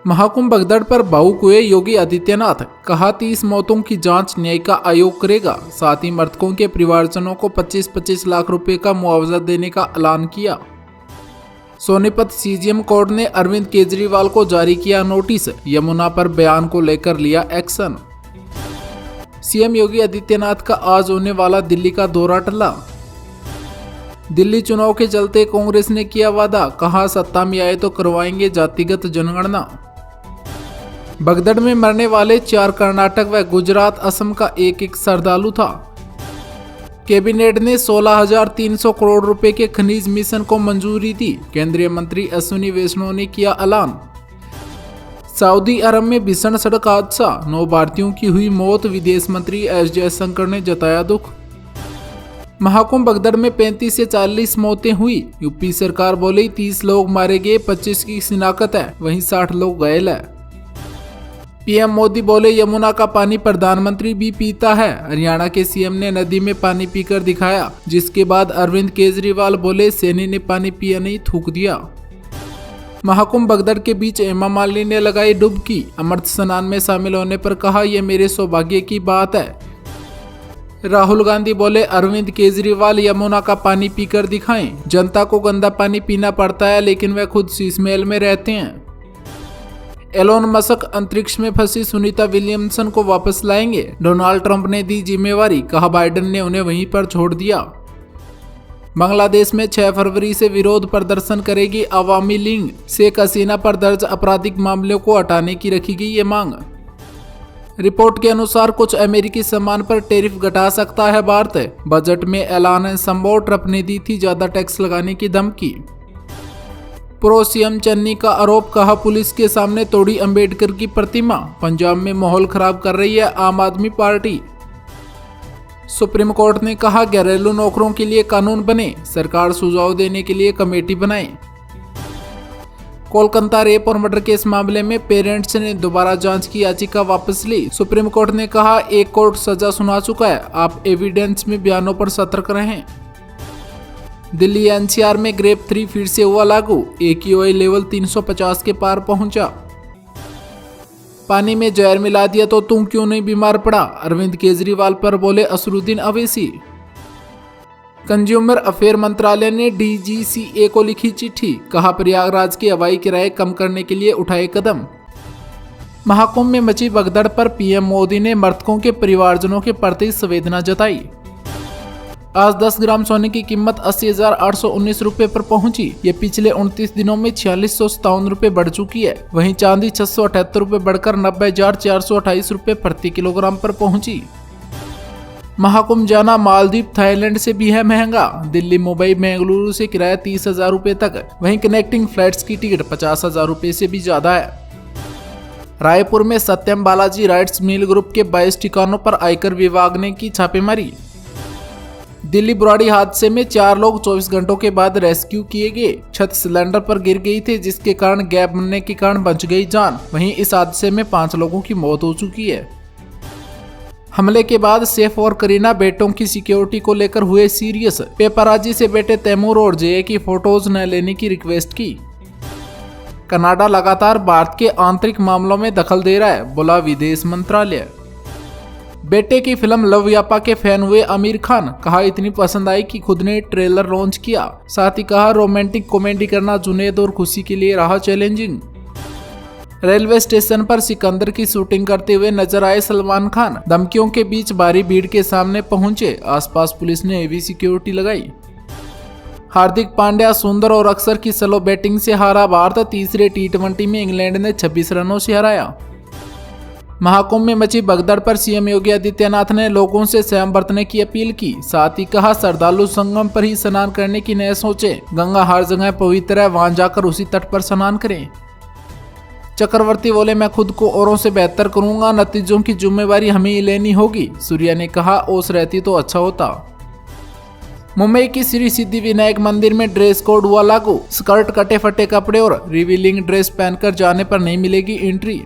महाकुंभ भगदड़ पर भावुक हुए योगी आदित्यनाथ, कहा 30 मौतों की जांच न्यायिका आयोग करेगा। साथ ही मृतकों के परिवारजनों को 25-25 लाख रुपए का मुआवजा देने का ऐलान किया। सोनीपत सीजीएम कोर्ट ने अरविंद केजरीवाल को जारी किया नोटिस, यमुना पर बयान को लेकर लिया एक्शन। सीएम योगी आदित्यनाथ का आज होने वाला दिल्ली का दौरा टला। दिल्ली चुनाव के चलते कांग्रेस ने किया वादा, कहा सत्ता में आए तो करवाएंगे जातिगत जनगणना। भगदड़ में मरने वाले 4 कर्नाटक व गुजरात असम का एक श्रद्धालु था। कैबिनेट ने 16,300 करोड़ रुपए के खनिज मिशन को मंजूरी दी। केंद्रीय मंत्री अश्विनी वैष्णव ने किया ऐलान। सऊदी अरब में भीषण सड़क हादसा, 9 भारतीयों की हुई मौत। विदेश मंत्री एस जयशंकर ने जताया दुख। महाकुंभ भगदड़ में 35 से 40 मौतें हुई। यूपी सरकार बोली 30 लोग मारे गए, 25 की शिनाख्त है, वहीं 60 लोग घायल है। पीएम मोदी बोले यमुना का पानी प्रधानमंत्री भी पीता है। हरियाणा के सीएम ने नदी में पानी पीकर दिखाया, जिसके बाद अरविंद केजरीवाल बोले सैनी ने पानी पिया नहीं, थूक दिया। महाकुंभ भगदड़ के बीच हेमा मालिनी ने लगाई डुबकी। अमृत स्नान में शामिल होने पर कहा यह मेरे सौभाग्य की बात है। राहुल गांधी बोले अरविंद केजरीवाल यमुना का पानी पीकर दिखाएं। जनता को गंदा पानी पीना पड़ता है, लेकिन वे खुद शीशमहल में रहते हैं। एलोन मस्क अंतरिक्ष में फंसी सुनीता विलियमसन को वापस लाएंगे। डोनाल्ड ट्रंप ने दी जिम्मेवारी, कहा बाइडेन ने उन्हें वहीं पर छोड़ दिया। बांग्लादेश में 6 फरवरी से विरोध प्रदर्शन करेगी अवामी लीग। शेख हसीना पर दर्ज आपराधिक मामलों को हटाने की रखी गई ये मांग। रिपोर्ट के अनुसार कुछ अमेरिकी सामान पर टैरिफ घटा सकता है भारत। बजट में ऐलान संभव, ट्रंप ने दी थी ज्यादा टैक्स लगाने की धमकी। प्रो सीएम चन्नी का आरोप, कहा पुलिस के सामने तोड़ी अंबेडकर की प्रतिमा। पंजाब में माहौल खराब कर रही है आम आदमी पार्टी। सुप्रीम कोर्ट ने कहा घरेलू नौकरों के लिए कानून बने, सरकार सुझाव देने के लिए कमेटी बनाए। कोलकाता रेप और मर्डर केस मामले में पेरेंट्स ने दोबारा जांच की याचिका वापस ली। सुप्रीम कोर्ट ने कहा एक कोर्ट सजा सुना चुका है, आप एविडेंस में बयानों पर सतर्क रहें। दिल्ली एनसीआर में ग्रेप 3 फिर से हुआ लागू। AQI लेवल 350 के पार पहुंचा। पानी में जहर मिला दिया तो तुम क्यों नहीं बीमार पड़ा, अरविंद केजरीवाल पर बोले असरुद्दीन अवैसी। कंज्यूमर अफेयर मंत्रालय ने DGCA को लिखी चिट्ठी, कहा प्रयागराज के हवाई किराए कम करने के लिए उठाए कदम। महाकुंभ में मची भगदड़ पर पीएम मोदी ने मृतकों के परिवारजनों के प्रति संवेदना जताई। आज 10 ग्राम सोने की कीमत 80,819 रुपए पर पहुंची। ये पिछले 29 दिनों में 4657 रुपए बढ़ चुकी है। वहीं चांदी 678 रुपए बढ़कर 90,428 रुपए प्रति किलोग्राम पर पहुंची। महाकुंभ जाना मालदीव थाईलैंड से भी है महंगा। दिल्ली मुंबई बेंगलुरु से किराया 30,000 रुपए तक, वहीं कनेक्टिंग फ्लाइट्स की टिकट 50,000 रुपए से भी ज्यादा है। रायपुर में सत्यम बालाजी राइट्स मिल ग्रुप के 22 ठिकानों पर आयकर विभाग ने की छापेमारी। दिल्ली बुराड़ी हादसे में 4 लोग 24 घंटों के बाद रेस्क्यू किए गए। छत सिलेंडर पर गिर गई थी, जिसके कारण गैप बनने के कारण बच गई जान। वहीं इस हादसे में 5 लोगों की मौत हो चुकी है। हमले के बाद सैफ और करीना बेटों की सिक्योरिटी को लेकर हुए सीरियस। पेपराजी से बेटे तैमूर और जय की फोटोज न लेने की रिक्वेस्ट की। कनाडा लगातार भारत के आंतरिक मामलों में दखल दे रहा है, बोला विदेश मंत्रालय। बेटे की फिल्म लव यापा के फैन हुए आमिर खान, कहा इतनी पसंद आई कि खुद ने ट्रेलर लॉन्च किया। साथ ही कहा रोमांटिक कॉमेडी करना जुनैद और खुशी के लिए रहा चैलेंजिंग। रेलवे स्टेशन पर सिकंदर की शूटिंग करते हुए नजर आए सलमान खान। धमकियों के बीच भारी भीड़ के सामने पहुंचे। आसपास पुलिस ने हेवी सिक्योरिटी लगाई। हार्दिक पांड्या, सुंदर और अक्षर की स्लो बैटिंग से हारा भारत। तीसरे T20 में इंग्लैंड ने 26 रनों से हराया। महाकुंभ में मची भगदड़ पर सीएम योगी आदित्यनाथ ने लोगों से संयम बरतने की अपील की। साथ ही कहा श्रद्धालु संगम पर ही स्नान करने की न सोचे, गंगा हर जगह पवित्र है, वहां जाकर उसी तट पर स्नान करें। चक्रवर्ती बोले मैं खुद को औरों से बेहतर करूंगा, नतीजों की जिम्मेवारी हमें ही लेनी होगी। सूर्या ने कहा ओस रहती तो अच्छा होता। मुंबई की श्री सिद्धि विनायक मंदिर में ड्रेस कोड हुआ लागू। स्कर्ट, कटे फटे कपड़े और रिवीलिंग ड्रेस पहनकर जाने पर नहीं मिलेगी एंट्री।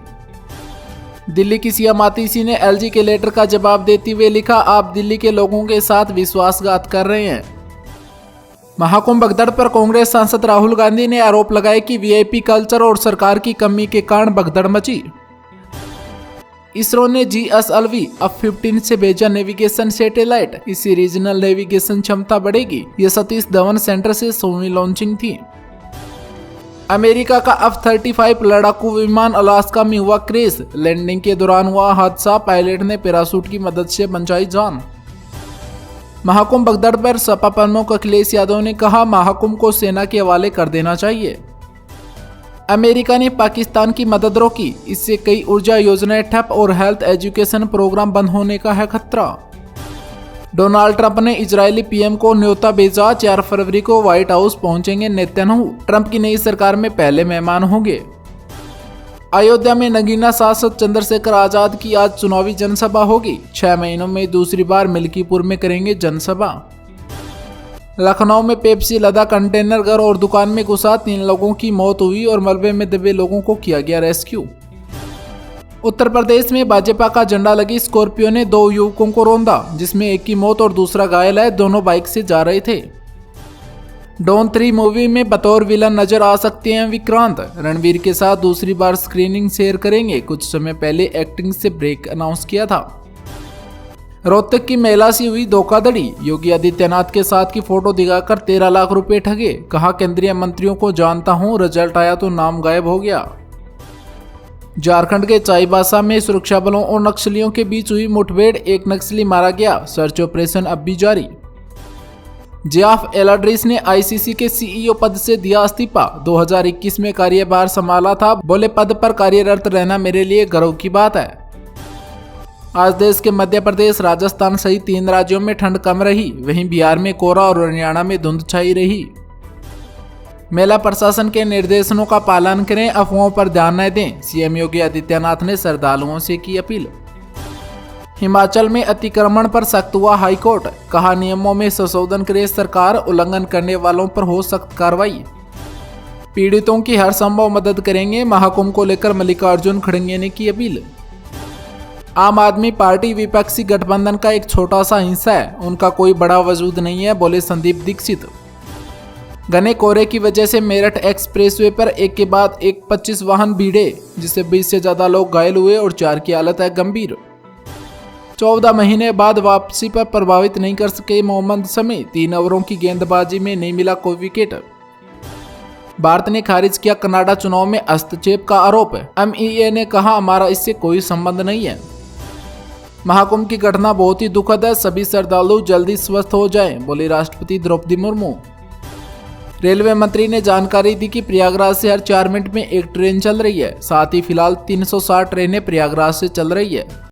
दिल्ली की सीएम आतिशी ने LG के लेटर का जवाब देते हुए लिखा आप दिल्ली के लोगों के साथ विश्वासघात कर रहे हैं। महाकुंभ भगदड़ पर कांग्रेस सांसद राहुल गांधी ने आरोप लगाया कि वीआईपी कल्चर और सरकार की कमी के कारण भगदड़ मची। इसरो ने GSLV F-15 से भेजा नेविगेशन सैटेलाइट, इससे रीजनल नेविगेशन क्षमता बढ़ेगी। यह सतीश धवन सेंटर से 100वीं लॉन्चिंग थी। अमेरिका का F-35 लड़ाकू विमान अलास्का में हुआ क्रैश, लैंडिंग के दौरान हुआ हादसा, पायलट ने पैराशूट की मदद से बचाई जान। महाकुंभ भगदड़ पर सपा प्रमुख अखिलेश यादव ने कहा, महाकुंभ को सेना के हवाले कर देना चाहिए। अमेरिका ने पाकिस्तान की मदद रोकी, इससे कई ऊर्जा योजनाएं ठप और हेल्थ एजुकेशन प्रोग्राम बंद होने का है खतरा। डोनाल्ड ट्रंप ने इजरायली पीएम को न्योता भेजा, 4 फरवरी को व्हाइट हाउस पहुंचेंगे नेतन्याहू, ट्रंप की नई सरकार में पहले मेहमान होंगे। अयोध्या में नगीना सांसद चंद्रशेखर आजाद की आज चुनावी जनसभा होगी। 6 महीनों में दूसरी बार मिल्कीपुर में करेंगे जनसभा। लखनऊ में पेप्सी लदा कंटेनर घर और दुकान में घुसा, 3 लोगों की मौत हुई और मलबे में दबे लोगों को किया गया रेस्क्यू। उत्तर प्रदेश में भाजपा का झंडा लगी स्कॉर्पियो ने 2 युवकों को रौंदा, जिसमें एक की मौत और दूसरा घायल है। दोनों बाइक से जा रहे थे। डॉन 3 मूवी में बतौर विलन नजर आ सकते हैं विक्रांत, रणवीर के साथ दूसरी बार स्क्रीनिंग शेयर करेंगे। कुछ समय पहले एक्टिंग से ब्रेक अनाउंस किया था। रोहतक की महिला से हुई धोखाधड़ी, योगी आदित्यनाथ के साथ की फोटो दिखाकर 13 लाख रुपए ठगे, कहा केंद्रीय मंत्रियों को जानता हूं, रिजल्ट आया तो नाम गायब हो गया। झारखंड के चाईबासा में सुरक्षा बलों और नक्सलियों के बीच हुई मुठभेड़, 1 नक्सली मारा गया, सर्च ऑपरेशन अब भी जारी। जियाफ एलाड्रिस ने आईसीसी के सीईओ पद से दिया इस्तीफा, 2021 में कार्यभार संभाला था, बोले पद पर कार्यरत रहना मेरे लिए गर्व की बात है। आज देश के मध्य प्रदेश, राजस्थान सहित 3 राज्यों में ठंड कम रही, वहीं बिहार में कोहरा और हरियाणा में धुंध छाई रही। मेला प्रशासन के निर्देशों का पालन करें, अफवाहों पर ध्यान न दें, सीएम योगी आदित्यनाथ ने श्रद्धालुओं से की अपील। हिमाचल में अतिक्रमण पर सख्त हुआ हाईकोर्ट, कहा नियमों में संशोधन करे सरकार, उल्लंघन करने वालों पर हो सख्त कार्रवाई। पीड़ितों की हर संभव मदद करेंगे, महाकुंभ को लेकर मल्लिकार्जुन खड़गे ने की अपील। आम आदमी पार्टी विपक्षी गठबंधन का एक छोटा सा हिस्सा है, उनका कोई बड़ा वजूद नहीं है, बोले संदीप दीक्षित। घने कोहरे की वजह से मेरठ एक्सप्रेसवे पर एक के बाद एक 25 वाहन भिड़े, जिससे 20 से ज्यादा लोग घायल हुए और 4 की हालत है गंभीर। 14 महीने बाद वापसी पर प्रभावित नहीं कर सके मोहम्मद शमी, 3 ओवरों की गेंदबाजी में नहीं मिला कोई विकेट। भारत ने खारिज किया कनाडा चुनाव में हस्तक्षेप का आरोप, MEA ने कहा हमारा इससे कोई संबंध नहीं है। महाकुंभ की घटना बहुत ही दुखद है, सभी श्रद्धालु जल्दी स्वस्थ हो जाएं, बोली राष्ट्रपति द्रौपदी मुर्मू। रेलवे मंत्री ने जानकारी दी कि प्रयागराज से हर 4 मिनट में एक ट्रेन चल रही है, साथ ही फिलहाल 360 ट्रेनें प्रयागराज से चल रही है।